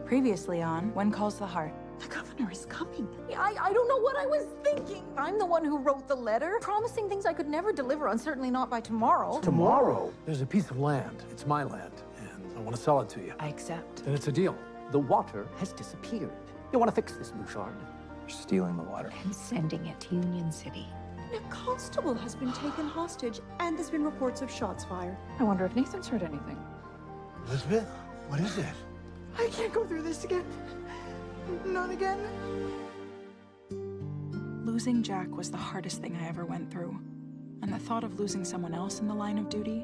Previously on When Calls the Heart. The governor is coming. I don't know what I was thinking. I'm the one who wrote the letter, promising things I could never deliver, and certainly not by tomorrow. Tomorrow? There's a piece of land. It's my land, and I want to sell it to you. I accept. Then it's a deal. The water has disappeared. You want to fix this, Bouchard? You're stealing the water. And sending it to Union City. A constable has been taken hostage, and there's been reports of shots fired. I wonder if Nathan's heard anything. Elizabeth, what is it? I can't go through this again. Not again. Losing Jack was the hardest thing I ever went through. And the thought of losing someone else in the line of duty,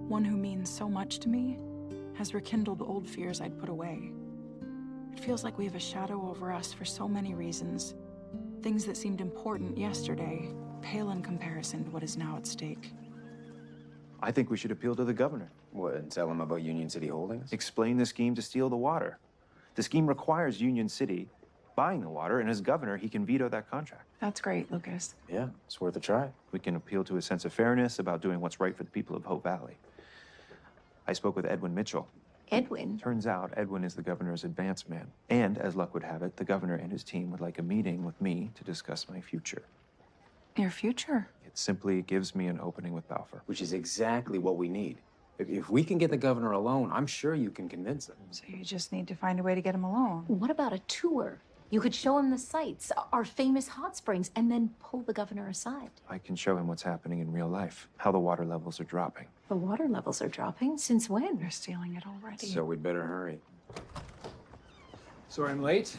one who means so much to me, has rekindled old fears I'd put away. It feels like we have a shadow over us for so many reasons. Things that seemed important yesterday pale in comparison to what is now at stake. I think we should appeal to the governor. What, and tell him about Union City Holdings? Explain the scheme to steal the water. The scheme requires Union City buying the water, and as governor, he can veto that contract. That's great, Lucas. Yeah, it's worth a try. We can appeal to a sense of fairness about doing what's right for the people of Hope Valley. I spoke with Edwin Mitchell. Edwin? Turns out Edwin is the governor's advance man. And as luck would have it, the governor and his team would like a meeting with me to discuss my future. Your future? It simply gives me an opening with Balfour. Which is exactly what we need. If we can get the governor alone, I'm sure you can convince him. So you just need to find a way to get him alone. What about a tour? You could show him the sights, our famous hot springs, and then pull the governor aside. I can show him what's happening in real life, how the water levels are dropping. The water levels are dropping. Since when? They're stealing it already. So we'd better hurry. Sorry I'm late.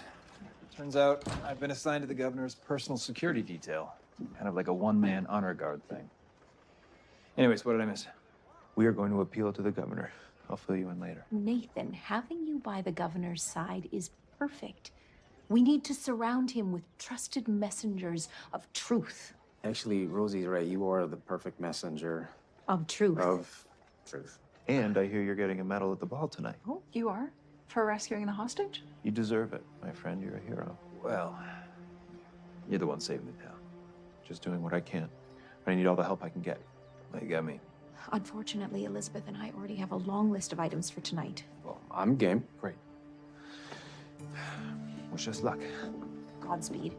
Turns out I've been assigned to the governor's personal security detail. Kind of like a one-man honor guard thing. Anyways, what did I miss? We are going to appeal to the governor. I'll fill you in later. Nathan, having you by the governor's side is perfect. We need to surround him with trusted messengers of truth. Actually, Rosie's right. You are the perfect messenger Of truth. of truth. And I hear you're getting a medal at the ball tonight. Oh, you are? For rescuing the hostage? You deserve it, my friend. You're a hero. Well, you're the one saving the town. Just doing what I can. But I need all the help I can get. Well, you got me. Unfortunately, Elizabeth and I already have a long list of items for tonight. Well, I'm game. Great. Wish us luck. Godspeed.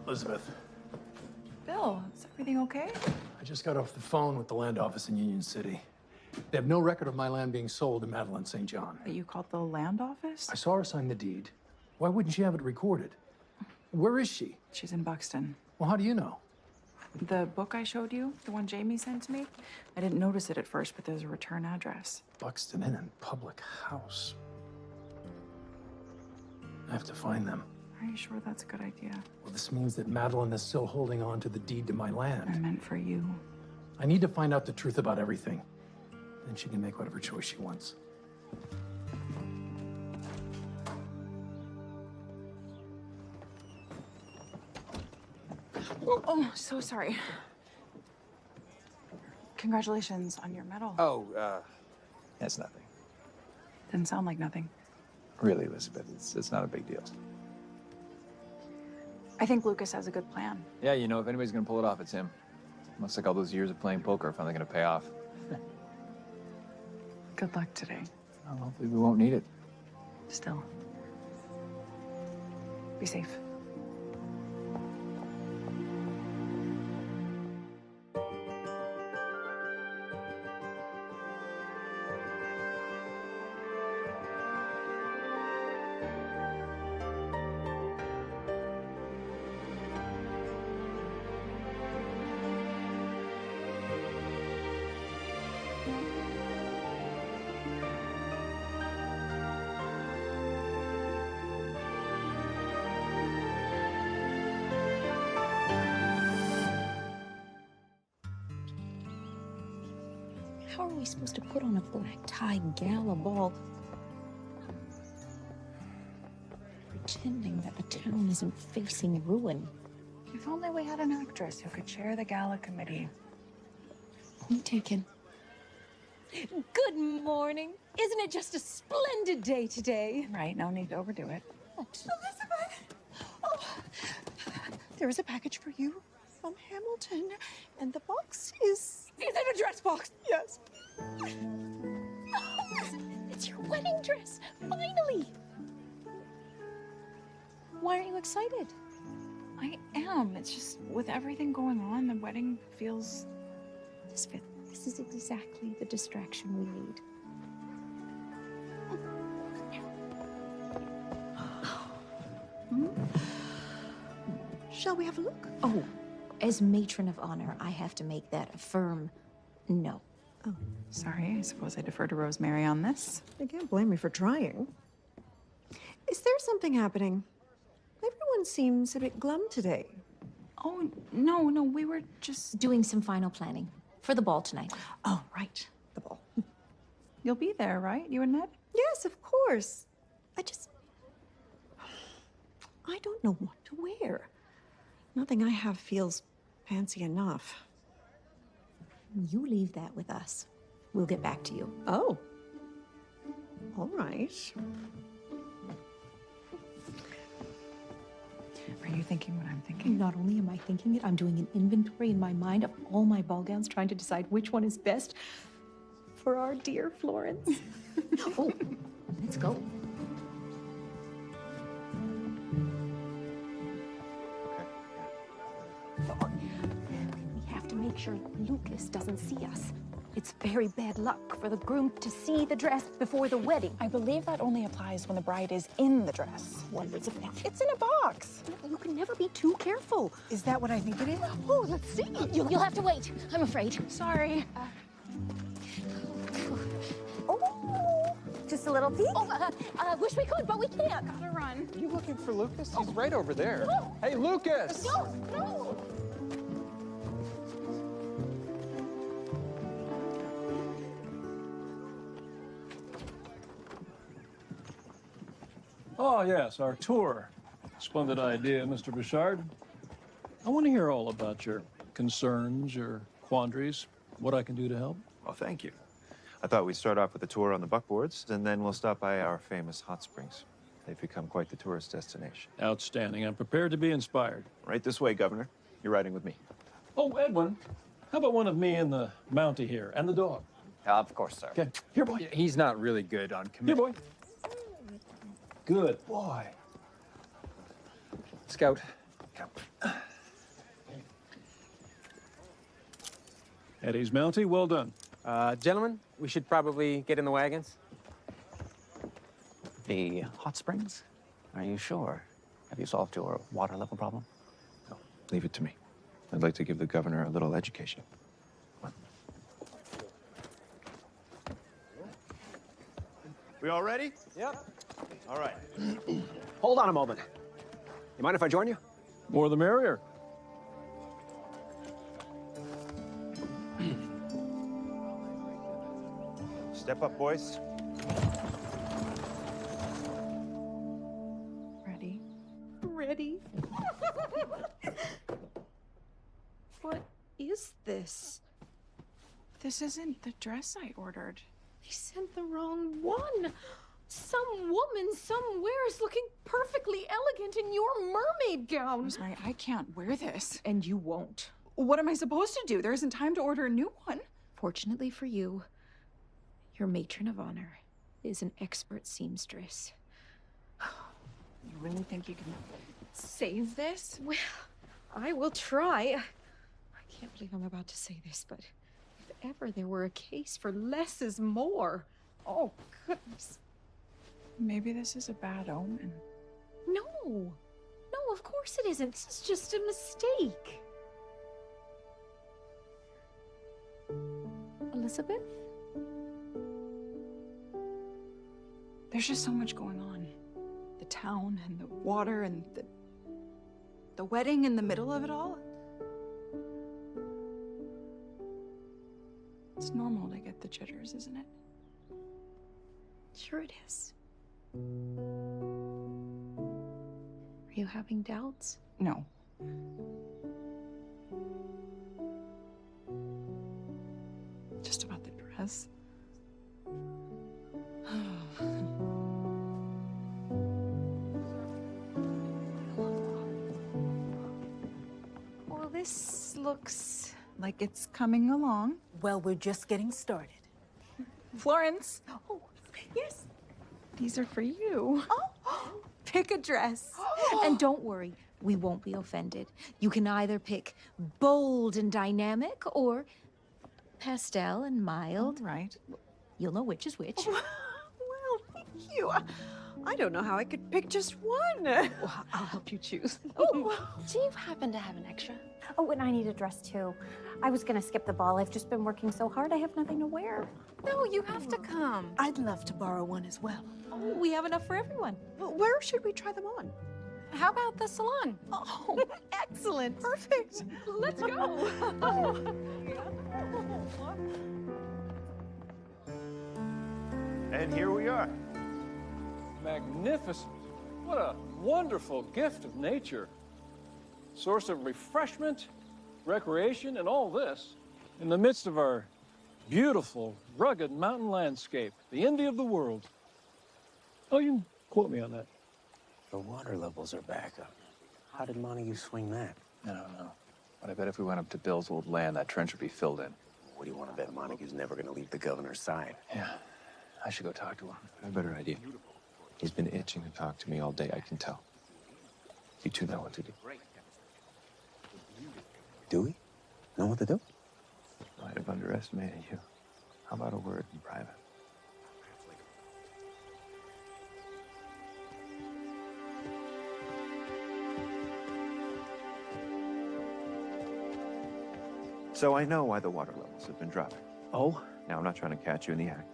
Elizabeth, Bill, is everything okay? I just got off the phone with the land office in Union City. They have no record of my land being sold to Madeline St. John. That you called the land office? I saw her sign the deed. Why wouldn't she have it recorded? Where is she? She's in Buxton. Well, how do you know? The book I showed you, the one Jamie sent to me, I didn't notice it at first, but there's a return address. Buxton Inn and Public House. I have to find them. Are you sure that's a good idea? Well, this means that Madeline is still holding on to the deed to my I land. meant for you. I need to find out the truth about everything. Then she can make whatever choice she wants. Oh, so sorry. Congratulations on your medal. Oh, that's nothing. Didn't sound like nothing. Really, Elizabeth, it's not a big deal. I think Lucas has a good plan. Yeah, you know, if anybody's gonna pull it off, it's him. Looks like all those years of playing poker are finally gonna pay off. Good luck today. Well, hopefully we won't need it. Still. Be safe. How are we supposed to put on a black tie gala ball? Pretending that the town isn't facing ruin. If only we had an actress who could chair the gala committee. Point taken. Good morning. Isn't it just a splendid day today? Right, no need to overdo it. Elizabeth! Oh, there is a package for you. from Hamilton, and the box is... Is it a dress box? Yes. It's your wedding dress, finally. Why aren't you excited? I am. It's just with everything going on, the wedding feels... This is exactly the distraction we need. Shall we have a look? Oh, as matron of honor, I have to make that a firm no. Sorry, I suppose I defer to Rosemary on this. You can't blame me for trying. Is there something happening? Everyone seems a bit glum today. Oh, no, we were just... Doing some final planning for the ball tonight. Oh, right. The ball. You'll be there, right? You and Ned? Yes, of course. I don't know what to wear. Nothing I have feels fancy enough. You leave that with us. We'll get back to you. Oh. All right. Are you thinking what I'm thinking? Not only am I thinking it, I'm doing an inventory in my mind of all my ball gowns, trying to decide which one is best for our dear Florence. Oh, let's go. We have to make sure Lucas doesn't see us. It's very bad luck for the groom to see the dress before the wedding. I believe that only applies when the bride is in the dress. Wonders of that. It's in a box. You can never be too careful. Is that what I think it is? Oh, let's see. You'll have to wait, I'm afraid. Sorry. Oh, just a little peek? Oh, wish we could, but we can't. Gotta run. Are you looking for Lucas? He's right over there. Hey, Lucas! No. Oh, yes, our tour. Splendid idea, Mr. Bouchard. I want to hear all about your concerns, your quandaries, what I can do to help. Well, thank you. I thought we'd start off with a tour on the buckboards, and then we'll stop by our famous hot springs. They've become quite the tourist destination. Outstanding. I'm prepared to be inspired. Right this way, Governor. You're riding with me. Oh, Edwin, how about one of me and the Mountie here, and the dog? Of course, sir. Okay, here, boy. He's not really good on Here, command. boy. Good boy. Scout. Eddie's Mountie, well done. Gentlemen, we should probably get in the wagons. The hot springs? Are you sure? Have you solved your water level problem? No, leave it to me. I'd like to give the governor a little education. Come on. We all ready? Yep. All right. Hold on a moment. You mind if I join you? More the merrier. Step up, boys. Ready? Ready? What is this? This isn't the dress I ordered. They sent the wrong one. Some woman somewhere is looking perfectly elegant in your mermaid gown. Rosemary, I can't wear this. And you won't. What am I supposed to do? There isn't time to order a new one. Fortunately for you, your matron of honor is an expert seamstress. You really think you can save this? Well, I will try. I can't believe I'm about to say this, but if ever there were a case for less is more. Oh, goodness. Maybe this is a bad omen. No. No, of course it isn't. This is just a mistake. Elizabeth? There's just so much going on. The town and the water and the wedding in the middle of it all. It's normal to get the jitters, isn't it? Sure it is. Are you having doubts? No. Just about the dress. Well, This looks like it's coming along. Well, we're just getting started. Florence, Oh, yes. these are for you. Oh, pick a dress. And don't worry, we won't be offended. You can either pick bold and dynamic or pastel and mild. Right. You'll know which is which. Well, thank you. I don't know how I could pick just one. Well, I'll help you choose. Do you happen to have an extra? Oh, and I need a dress too. I was gonna skip the ball. I've just been working so hard. I have nothing to wear. No, you have to come. I'd love to borrow one as well. Oh, we have enough for everyone. Well, where should we try them on? How about the salon? Oh, excellent. Perfect. Let's go. And here we are. Magnificent. What a wonderful gift of nature. Source of refreshment, recreation, and all this in the midst of our beautiful, rugged mountain landscape, the envy of the world. Oh, you can quote me on that. The water levels are back up. How did Montague swing that? I don't know. But I bet if we went up to Bill's old land, that trench would be filled in. What do you want to bet Montague's never going to leave the governor's side? Yeah. I should go talk to him. I have a better idea. He's been itching to talk to me all day, I can tell. You two know what to do. Do we? Know what to do? Might have underestimated you. How about a word in private? So I know why the water levels have been dropping. Oh? Now, I'm not trying to catch you in the act.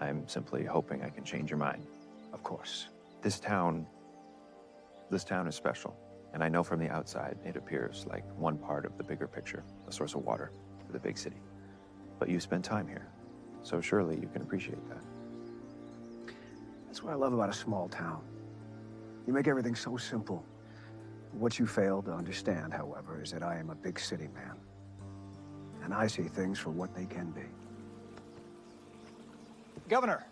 I'm simply hoping I can change your mind. Of course. This town is special. And I know from the outside, it appears like one part of the bigger picture, a source of water for the big city. But you spent time here, so surely you can appreciate that. That's what I love about a small town. You make everything so simple. What you fail to understand, however, is that I am a big city man. And I see things for what they can be. Governor,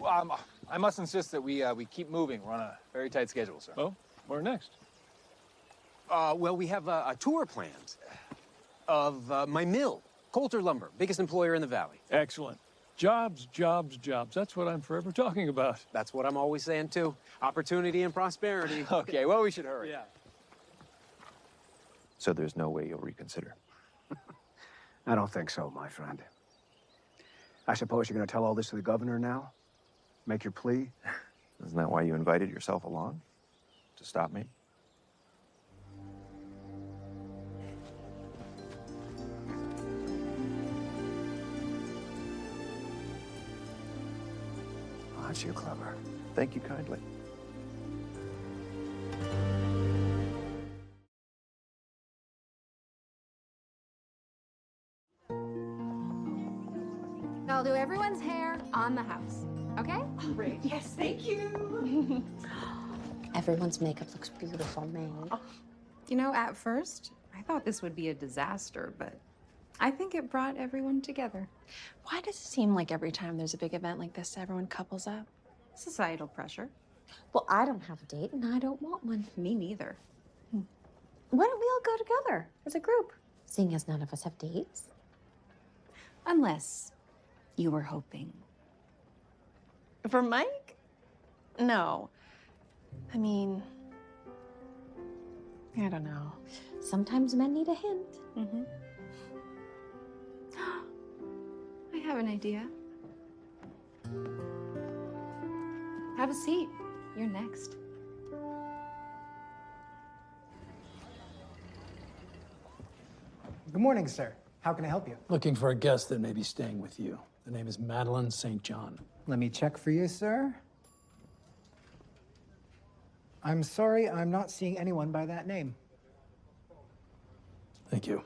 I must insist that we keep moving. We're on a very tight schedule, sir. Oh, where next? Well, we have a tour planned of my mill, Coulter Lumber, biggest employer in the valley. Excellent. Jobs, jobs, jobs. That's what I'm forever talking about. That's what I'm always saying, too. Opportunity and prosperity. Okay, well, we should hurry. Yeah. So there's no way you'll reconsider. I don't think so, my friend. I suppose you're going to tell all this to the governor now? Make your plea? Isn't that why you invited yourself along? To stop me? Aren't you clever? Thank you kindly. I'll do everyone's hair on the house, okay? Great. Yes, thank you. Everyone's makeup looks beautiful, May. You know, at first, I thought this would be a disaster, but I think it brought everyone together. Why does it seem like every time there's a big event like this, everyone couples up? Societal pressure. Well, I don't have a date, and I don't want one. Me neither. Why don't we all go together as a group? Seeing as none of us have dates. Unless you were hoping. For Mike? No. I mean, I don't know. Sometimes men need a hint. Mm-hmm. I have an idea. Have a seat. You're next. Good morning, sir. How can I help you? Looking for a guest that may be staying with you. The name is Madeline St. John. Let me check for you, sir. I'm sorry, I'm not seeing anyone by that name. Thank you.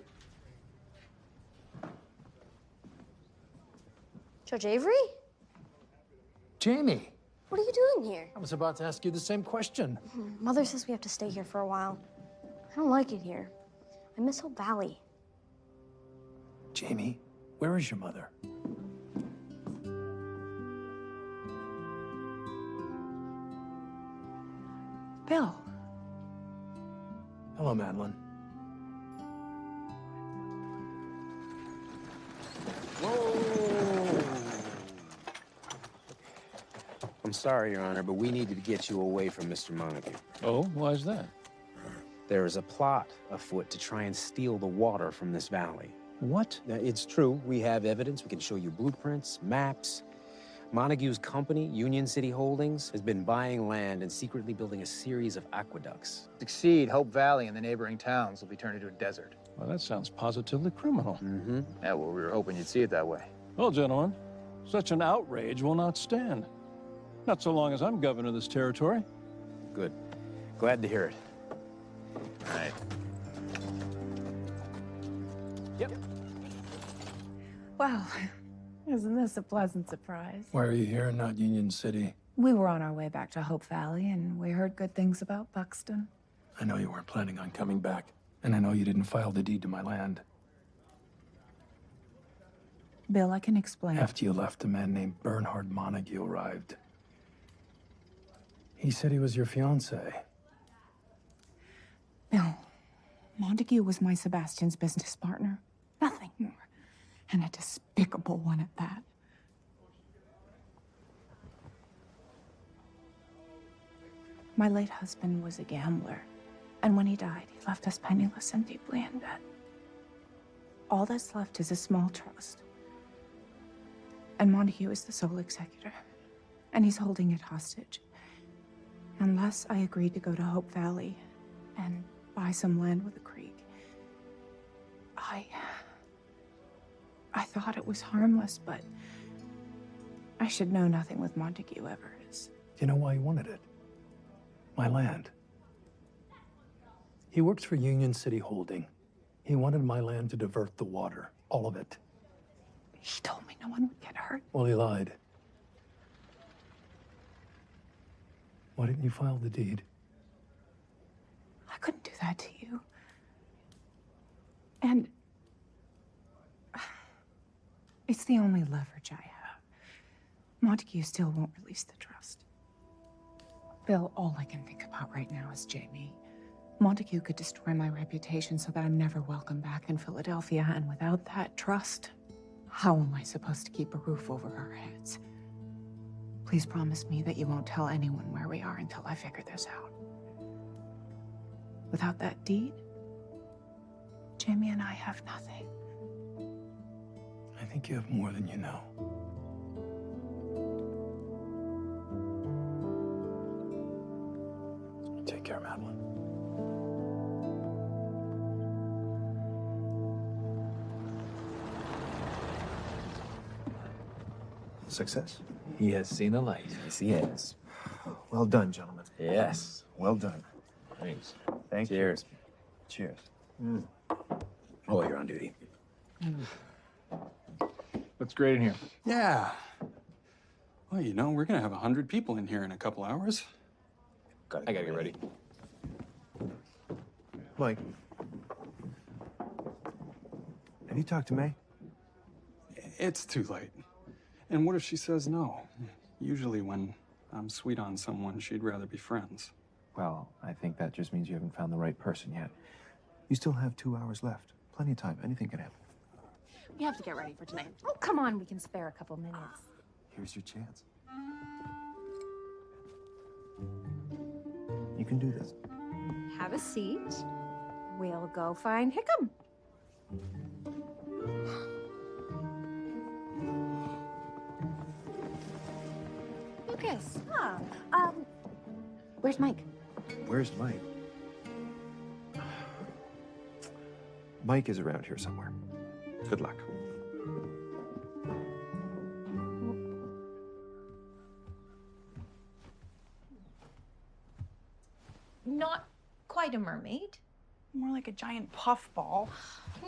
Judge Avery? Jamie, What are you doing here? I was about to ask you the same question. Mother says we have to stay here for a while. I don't like it here. I miss Hope Valley. Jamie, where is your mother? Bill. Hello, Madeline. I'm sorry, Your Honor, but we needed to get you away from Mr. Montague. Oh, why's that? There is a plot afoot to try and steal the water from this valley. What? Now, it's true. We have evidence. We can show you blueprints, maps. Montague's company, Union City Holdings, has been buying land and secretly building a series of aqueducts. Succeed, Hope Valley and the neighboring towns will be turned into a desert. Well, that sounds positively criminal. Mm-hmm. Yeah, well, we were hoping you'd see it that way. Well, gentlemen, such an outrage will not stand. Not so long as I'm governor of this territory. Good. Glad to hear it. All right. Yep. Well, isn't this a pleasant surprise? Why are you here and not Union City? We were on our way back to Hope Valley, and we heard good things about Buxton. I know you weren't planning on coming back, and I know you didn't file the deed to my land. Bill, I can explain. After you left, a man named Bernhard Montague arrived. He said he was your fiancé. Bill, Montague was my Sebastian's business partner. Nothing more. And a despicable one at that. My late husband was a gambler. And when he died, he left us penniless and deeply in debt. All that's left is a small trust. And Montague is the sole executor. And he's holding it hostage. Unless I agreed to go to Hope Valley and buy some land with a creek. I thought it was harmless, but I should know nothing with Montague ever is. Do you know why he wanted it? My land. He works for Union City Holding. He wanted my land to divert the water, all of it. He told me no one would get hurt. Well, he lied. Why didn't you file the deed? I couldn't do that to you. And it's the only leverage I have. Montague still won't release the trust. Bill, all I can think about right now is Jamie. Montague could destroy my reputation so that I'm never welcome back in Philadelphia, and without that trust, how am I supposed to keep a roof over our heads? Please promise me that you won't tell anyone where we are until I figure this out. Without that deed, Jamie and I have nothing. I think you have more than you know. Take care, Madeline. Success. He has seen the light. Yes, he has. Well done, gentlemen. Yes. Well done. Thanks. Thank Cheers. you. Cheers. Oh, you're on duty. Looks great in here. Yeah. Well, you know, we're gonna have 100 people in here in a couple hours. I gotta get ready. Mike, have you talked to May? It's too late. And what if she says no? Usually when I'm sweet on someone, she'd rather be friends. Well, I think that just means you haven't found the right person yet. You still have 2 hours left. Plenty of time. Anything can happen. We have to get ready for tonight. Oh, come on, we can spare a couple minutes. Here's your chance. You can do this. Have a seat. We'll go find Hickam. Lucas. Where's Mike? Where's Mike? Mike is around here somewhere. Good luck. Not quite a mermaid. More like a giant puffball.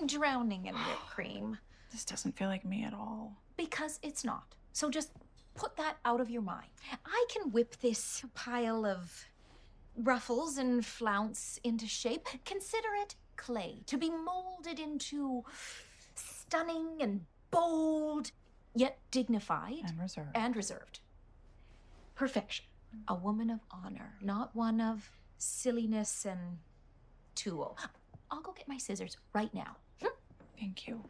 Drowning in whipped cream. This doesn't feel like me at all. Because it's not. So just put that out of your mind. I can whip this pile of ruffles and flounce into shape. Consider it clay to be molded into stunning and bold, yet dignified and reserved. Perfection. A woman of honor, not one of silliness and tool. I'll go get my scissors right now. Thank you.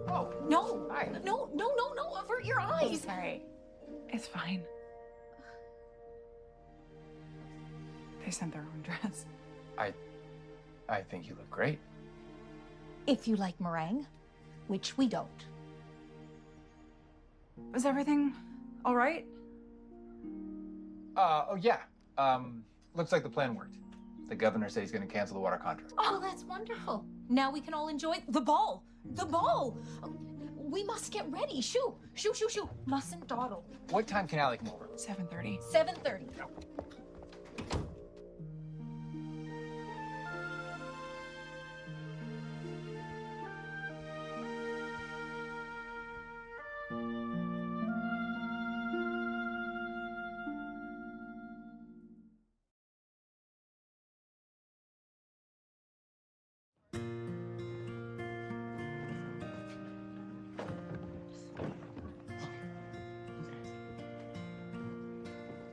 Oh, no. No, avert your eyes. Sorry. It's fine. They sent their own dress. I think you look great. If you like meringue, which we don't. Is everything all right? Oh, yeah. Looks like the plan worked. The governor said he's going to cancel the water contract. Oh, that's wonderful. Now we can all enjoy the ball. The ball. We must get ready. Shoo. Mustn't dawdle. What time can Allie come over? 7:30. 7:30.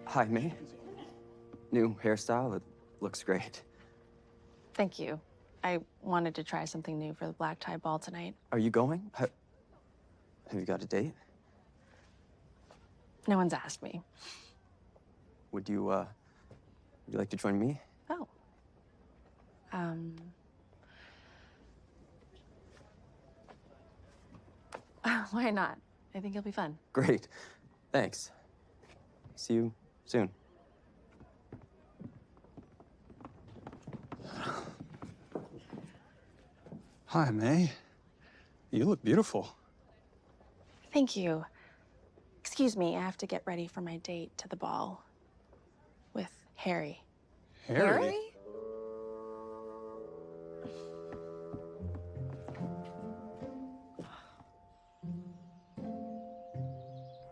Hi, May. New hairstyle. It looks great. Thank you. I wanted to try something new for the black tie ball tonight. Are you going? Have you got a date? No one's asked me. Would you like to join me? Oh. Why not? I think it'll be fun. Great. Thanks. See you soon. Hi, May. You look beautiful. Thank you. Excuse me, I have to get ready for my date to the ball with Harry. Harry?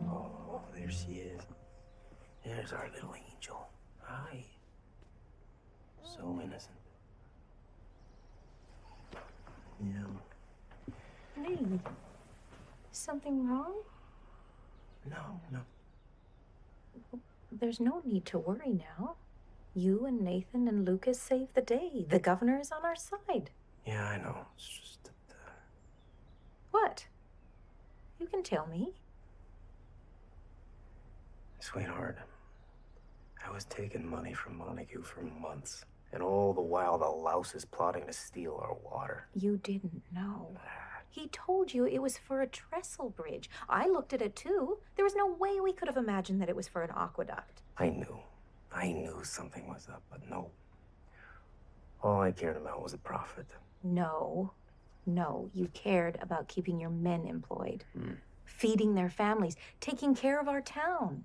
Oh, there she is. There's our little angel. Hi. So innocent. Yeah. Hey, something wrong? No. There's no need to worry now. You and Nathan and Lucas saved the day. The governor is on our side. Yeah, I know. It's just that, What? You can tell me. Sweetheart, I was taking money from Montague for months, and all the while the louse is plotting to steal our water. You didn't know. He told you it was for a trestle bridge. I looked at it too. There was no way we could have imagined that it was for an aqueduct. I knew something was up, but no. All I cared about was a profit. No, you cared about keeping your men employed, feeding their families, taking care of our town.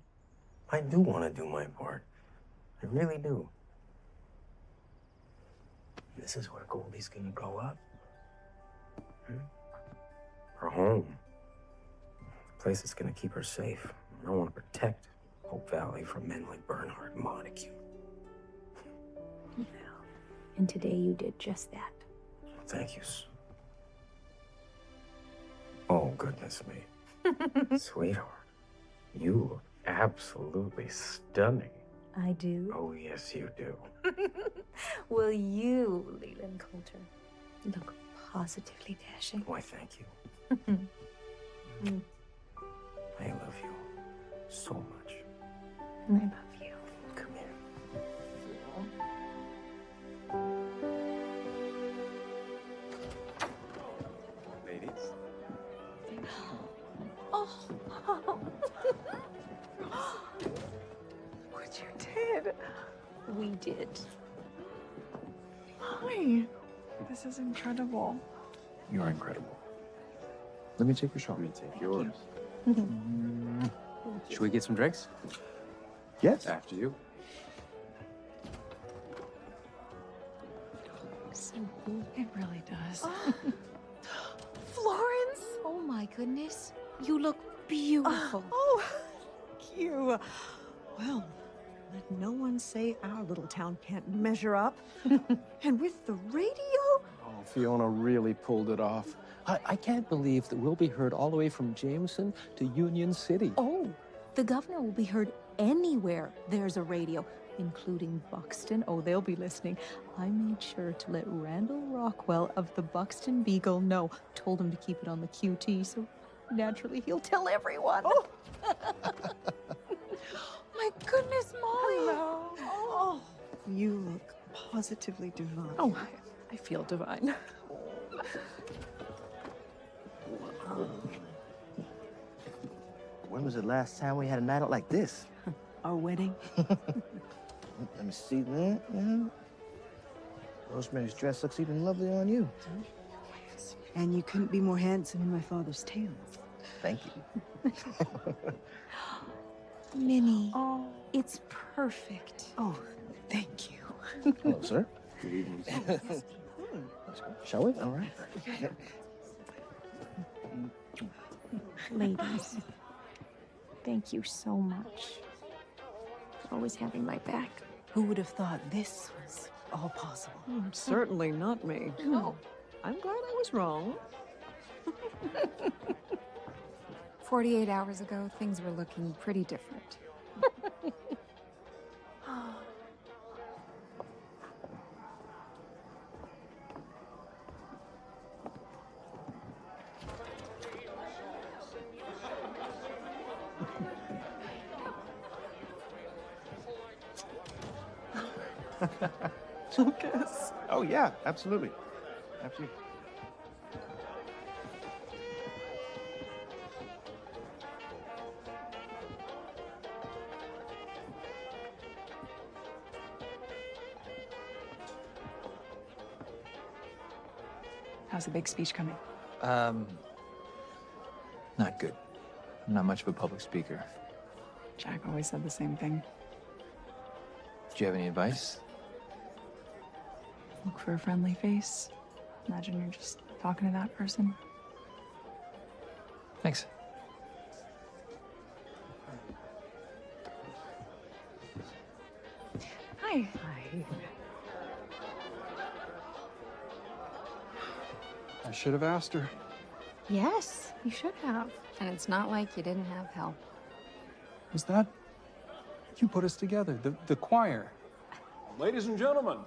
I do want to do my part. I really do. This is where Goldie's gonna grow up. Her home. The place that's gonna keep her safe. I want to protect Hope Valley from men like Bernhard and Montague. And today you did just that. Thank you. Oh, goodness me. Sweetheart, you look absolutely stunning. I do. Oh, yes, you do. Well, you, Leland Coulter, look positively dashing. Why, thank you. I love you so much. I love you. Come here. Ladies? Oh. What you did? We did. Hi. This is incredible. You're incredible. Let me take your shawl. Let me take yours. Should we get some drinks? Yes. After you. So cool. It really does. Florence! Oh my goodness. You look beautiful. Oh, thank you. Well, let no one say our little town can't measure up. And with the radio? Oh, Fiona really pulled it off. I can't believe that we'll be heard all the way from Jameson to Union City. Oh, the governor will be heard anywhere there's a radio. including Buxton. Oh, they'll be listening. I made sure to let Randall Rockwell of the Buxton Beagle know. Told him to keep it on the QT, so naturally he'll tell everyone. Oh. My goodness, Molly. Hello. Oh, you look positively divine. Oh, I feel divine. When was the last time we had a night out like this? Our wedding. Let me see that. Yeah. Rosemary's dress looks even lovelier on you. And you couldn't be more handsome in my father's tales. Thank you. Minnie, it's perfect. Oh, thank you. Hello, sir. Good evening. Shall we? All right. Ladies, thank you so much for always having my back. Who would have thought this was all possible? Certainly not me. No. I'm glad I was wrong. 48 hours ago, things were looking pretty different. Lucas. Oh, yeah, absolutely. Absolutely. How's the big speech coming? Not good. I'm not much of a public speaker. Jack always said the same thing. Do you have any advice? Look for a friendly face. Imagine you're just talking to that person. Thanks. Hi. Hi. I should have asked her. Yes, you should have. And it's not like you didn't have help. Was that... You put us together, the choir. Ladies and gentlemen,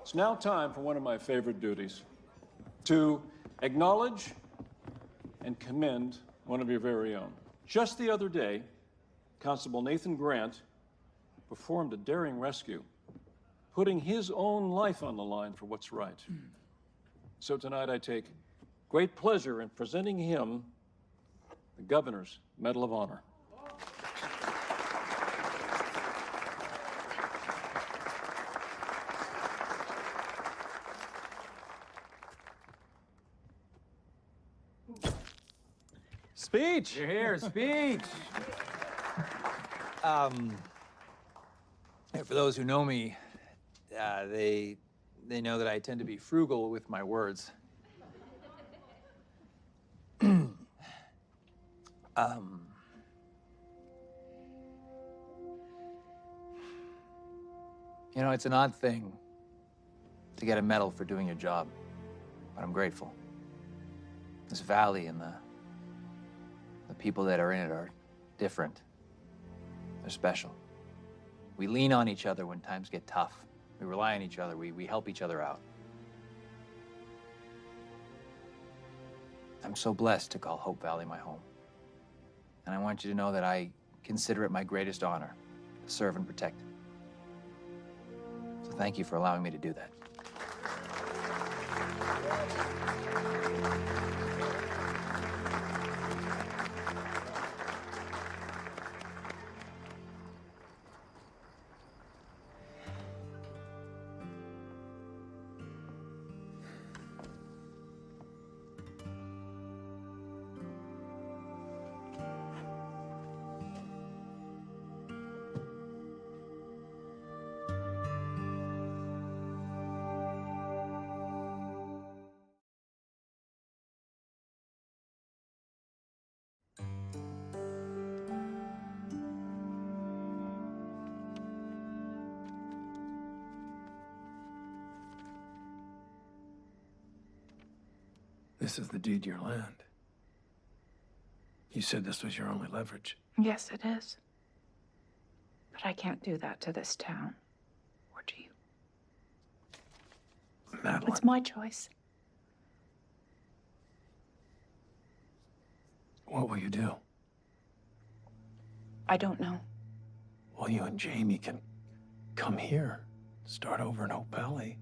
it's now time for one of my favorite duties, to acknowledge and commend one of your very own. Just the other day, Constable Nathan Grant performed a daring rescue, putting his own life on the line for what's right. So tonight I take great pleasure in presenting him the Governor's Medal of Honor. Speech! You're here, speech! For those who know me, they know that I tend to be frugal with my words. You know, it's an odd thing to get a medal for doing your job, but I'm grateful. This valley and the people that are in it are different. They're special. We lean on each other when times get tough. We rely on each other. We help each other out. I'm so blessed to call Hope Valley my home. And I want you to know that I consider it my greatest honor to serve and protect it. So thank you for allowing me to do that. This is the deed to your land. You said this was your only leverage. Yes, it is. But I can't do that to this town. Or do you? Madeline. It's my choice. What will you do? I don't know. Well, you and Jamie can come here, start over in Hope Valley.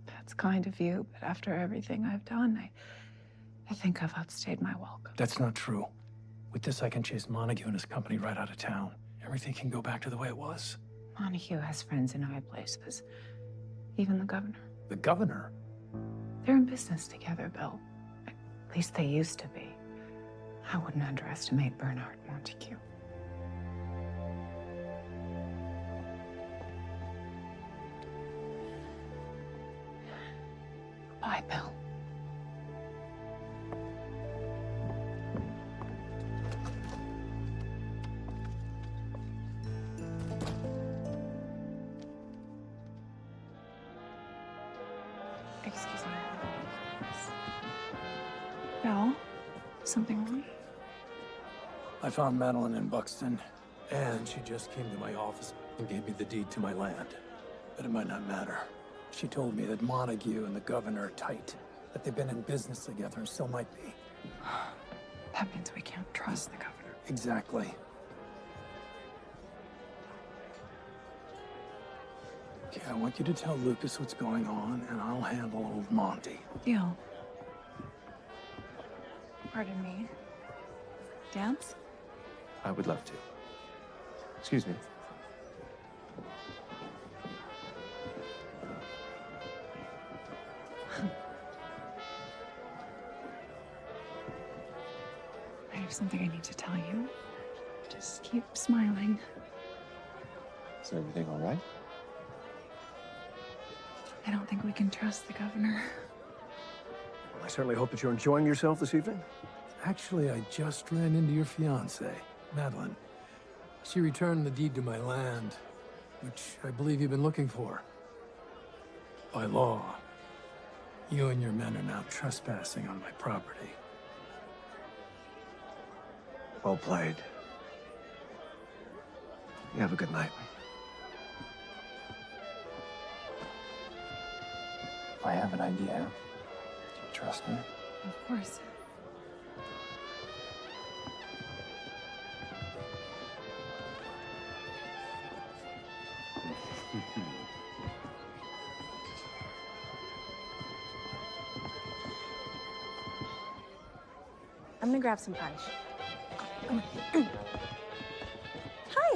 That's kind of you, but after everything I've done, I think I've outstayed my welcome. That's not true. With this, I can chase Montague and his company right out of town. Everything can go back to the way it was. Montague has friends in high places. Even the governor. The governor? They're in business together, Bill. At least they used to be. I wouldn't underestimate Bernard Montague. Bye, Bill. Excuse me. Bill, something wrong? I found Madeline in Buxton, and she just came to my office and gave me the deed to my land. But it might not matter. She told me that Montague and the governor are tight, that they've been in business together and still might be. That means we can't trust the governor. Exactly. Okay, I want you to tell Lucas what's going on, and I'll handle old Monty. Deal. Pardon me. Dance? I would love to. Excuse me. I have something I need to tell you. Just keep smiling. Is everything all right? I don't think we can trust the governor. I certainly hope that you're enjoying yourself this evening. Actually, I just ran into your fiancée, Madeline. She returned the deed to my land, which I believe you've been looking for. By law, you and your men are now trespassing on my property. Well played. You have a good night. I have an idea. Do you trust me? Of course. I'm gonna grab some punch. Hiya,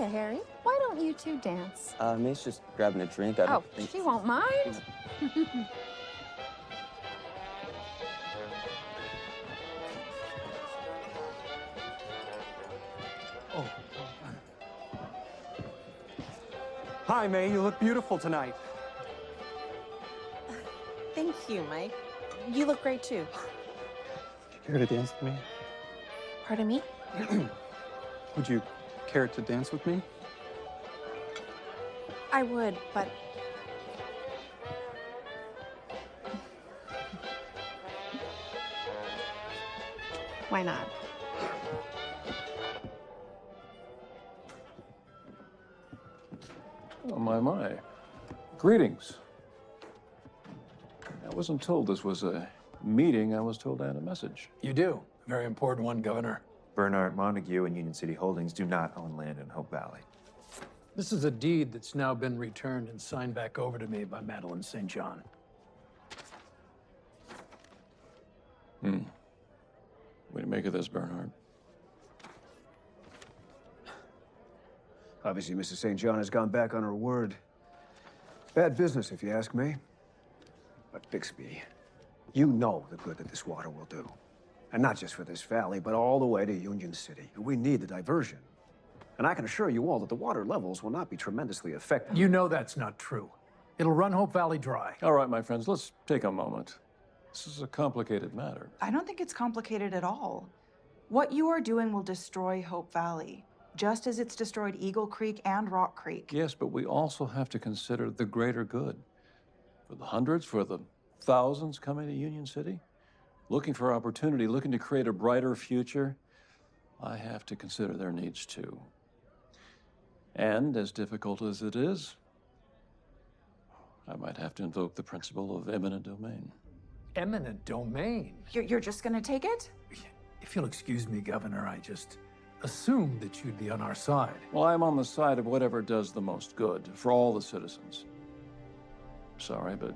Harry. Why don't you two dance? May's just grabbing a drink. I don't think... She won't mind. Hi, May. You look beautiful tonight. Thank you, Mike. You look great too. Care to dance with me? Pardon me? Would you care to dance with me? I would, but why not? Oh, my. Greetings. I wasn't told this was a meeting. I was told I had a message. You do. A very important one, Governor. Bernard Montague and Union City Holdings do not own land in Hope Valley. This is a deed that's now been returned and signed back over to me by Madeline St. John. What do you make of this, Bernard? Obviously, Mrs. St. John has gone back on her word. Bad business, if you ask me. But Bixby, you know the good that this water will do. And not just for this valley, but all the way to Union City. We need the diversion. And I can assure you all that the water levels will not be tremendously affected. You know that's not true. It'll run Hope Valley dry. All right, my friends, let's take a moment. This is a complicated matter. I don't think it's complicated at all. What you are doing will destroy Hope Valley, just as it's destroyed Eagle Creek and Rock Creek. Yes, but we also have to consider the greater good. For the hundreds, for the thousands coming to Union City, looking for opportunity, looking to create a brighter future, I have to consider their needs too. And as difficult as it is, I might have to invoke the principle of eminent domain. Eminent domain? You're just gonna take it? If you'll excuse me, Governor, I just assumed that you'd be on our side. Well, I'm on the side of whatever does the most good for all the citizens. Sorry, but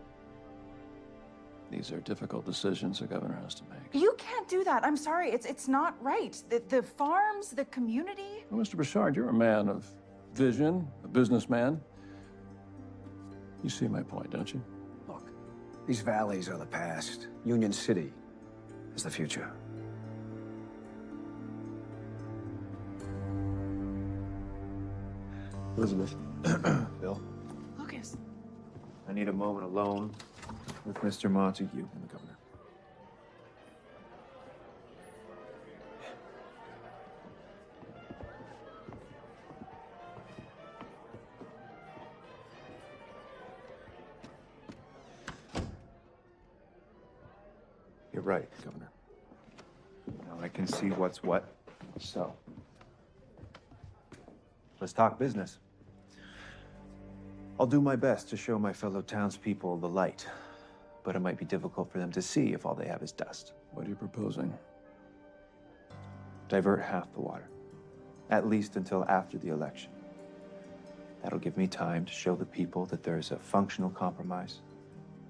these are difficult decisions the governor has to make. You can't do that. I'm sorry. It's not right. The farms, the community. Well, Mr. Bouchard, you're a man of vision, a businessman. You see my point, don't you? Look, these valleys are the past. Union City is the future. Elizabeth. Bill. Lucas. I need a moment alone with Mr. Montague and the governor. You're right, Governor. Now I can see what's what, so let's talk business. I'll do my best to show my fellow townspeople the light, but it might be difficult for them to see if all they have is dust. What are you proposing? Divert half the water, at least until after the election. That'll give me time to show the people that there's a functional compromise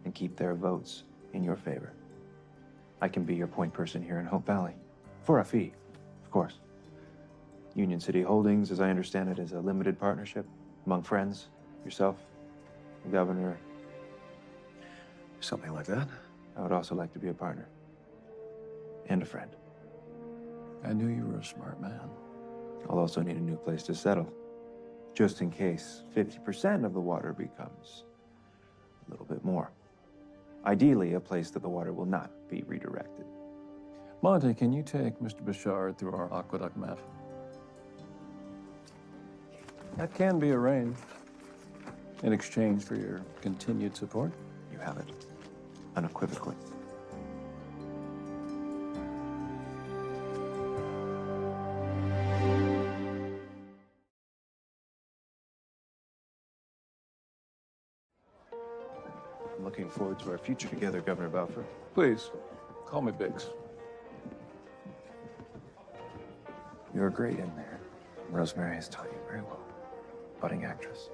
and keep their votes in your favor. I can be your point person here in Hope Valley, for a fee, of course. Union City Holdings, as I understand it, is a limited partnership among friends, yourself, the governor. Something like that. I would also like to be a partner and a friend. I knew you were a smart man. I'll also need a new place to settle, just in case 50% of the water becomes a little bit more. Ideally, a place that the water will not be redirected. Monty, can you take Mr. Bouchard through our aqueduct map? That can be arranged in exchange for your continued support. You have it, unequivocally. I'm looking forward to our future together, Governor Balfour. Please, call me Biggs. You're great in there. Rosemary has taught you very well. Budding actress.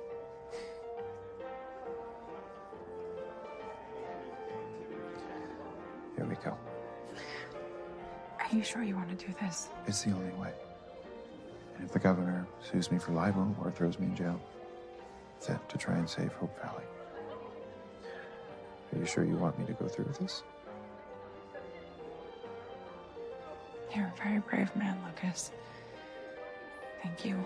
Here we go. Are you sure you want to do this? It's the only way. And if the governor sues me for libel or throws me in jail, it's it to try and save Hope Valley. Are you sure you want me to go through with this? You're a very brave man, Lucas. Thank you.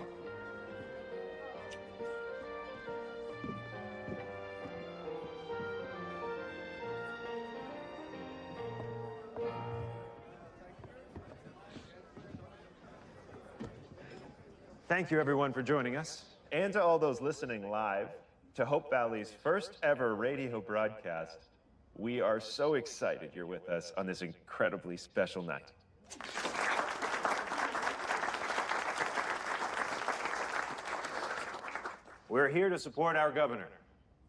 Thank you, everyone, for joining us. And to all those listening live to Hope Valley's first ever radio broadcast. We are so excited you're with us on this incredibly special night. We're here to support our governor,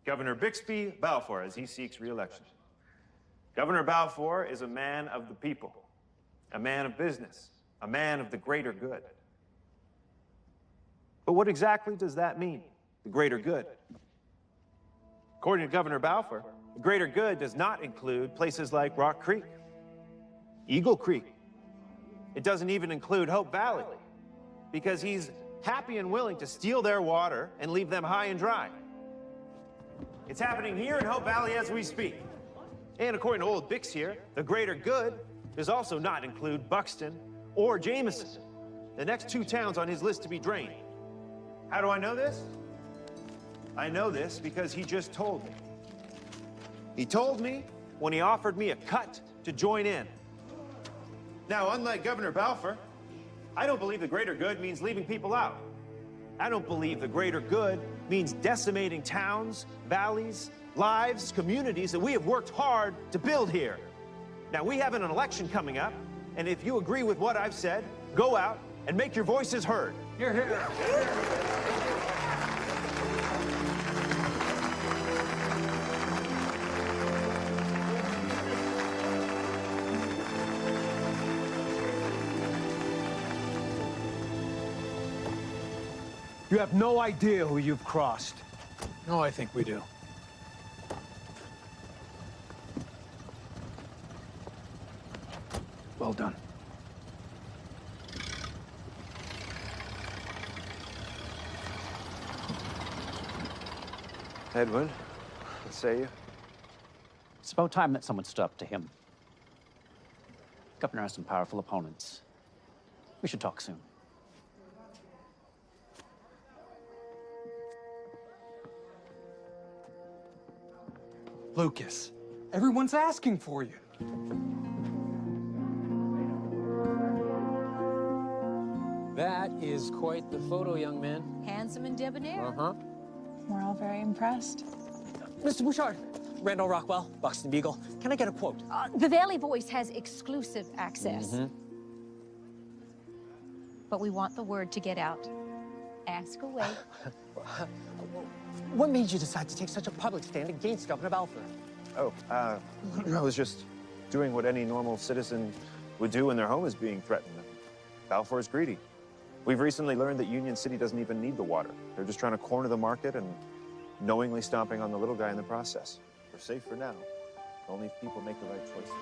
Governor Bixby Balfour, as he seeks re-election. Governor Balfour is a man of the people, a man of business, a man of the greater good. But what exactly does that mean, the greater good? According to Governor Balfour, the greater good does not include places like Rock Creek, Eagle Creek. It doesn't even include Hope Valley, because he's happy and willing to steal their water and leave them high and dry. It's happening here in Hope Valley as we speak. And according to old Bix here, the greater good does also not include Buxton or Jameson, the next two towns on his list to be drained. How do I know this? I know this because he just told me. He told me when he offered me a cut to join in. Now, unlike Governor Balfour, I don't believe the greater good means leaving people out. I don't believe the greater good means decimating towns, valleys, lives, communities that we have worked hard to build here. Now, we have an election coming up, and if you agree with what I've said, go out and make your voices heard. Here, here. You have no idea who you've crossed. Oh, I think we do. Well done. Edwin, what say you? It's about time that someone stood up to him. Governor has some powerful opponents. We should talk soon. Lucas, everyone's asking for you. That is quite the photo, young man. Handsome and debonair. Uh-huh. We're all very impressed. Mr. Bouchard, Randall Rockwell, Buxton Beagle. Can I get a quote? The Valley Voice has exclusive access. But we want the word to get out. Ask away. What made you decide to take such a public stand against Governor Balfour? Oh, I was just doing what any normal citizen would do when their home is being threatened. Balfour is greedy. We've recently learned that Union City doesn't even need the water. They're just trying to corner the market and knowingly stomping on the little guy in the process. We're safe for now, only if people make the right choices.